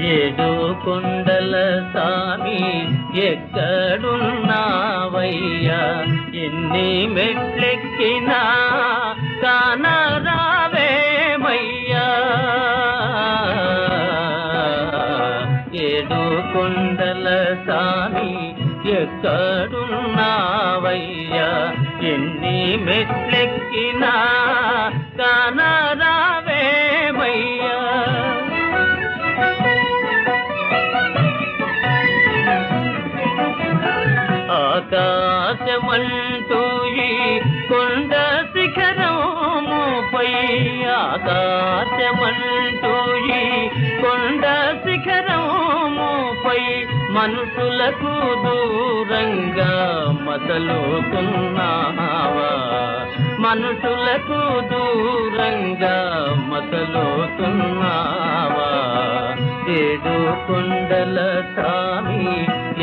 ఏడు కొండల సామి ఎక్కడున్నావయ్యా, ఎన్ని మెట్లెక్కినా కానరావేమయ్యా. ఏడు కొండల సామి ఎక్కడున్నావయ్యా, ఎన్ని మెట్లెక్కినా కానరావేమయ్యా. ఆకాశమంటూ ఈ కొండ శిఖరముపై, ఆకాశమంటూ ఈ కొండ శిఖరముపై మనుషులకు దూరంగా మసలుతున్నావా, మనుషులకు దూరంగా మసలుతున్నావా. ఏడు కొండల సామి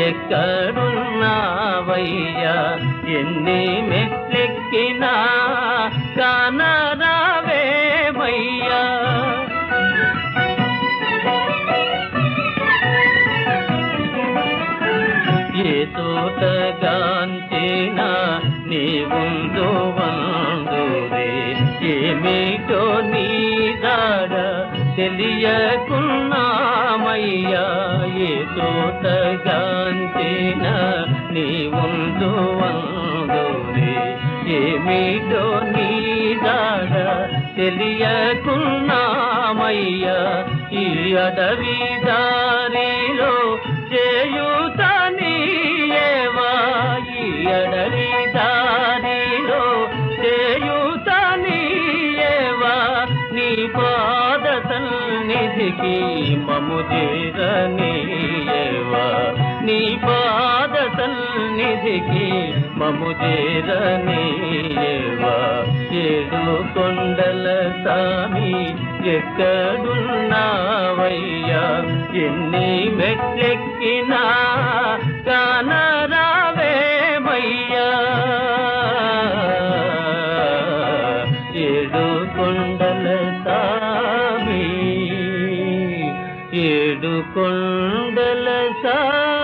ఎక్కడున్నావయ్యా, ఎన్ని మెట్లెక్కినా కానరావేమయ్యా. ఏ తోటగాంచినా నీవుందో వందురే, ఏమిటో నీ దాడ తెలియకున్నామయ్యా. ఏ తోటగాంచినా నీవుందో వందురే, ఏమిటో నీ దాడ తెలియకున్నామయ్యా. ఈ అడవి దారిలో చేయుతనీయేవా, ఈ అడవి దారిలో చేయుతనీయేవా. నీ పాద సన్నిధికి మము చేరనీయేవా, నీ పాద సన్నిధికి మము చేరనీయేవా. ఏడు కొండల సామి ఎక్కడున్నావయ్యా, ఎన్ని మెట్లెక్కినా కానరావేమయ్యా. ఏడు కొండల సామి, ఏడు కొండల సామి.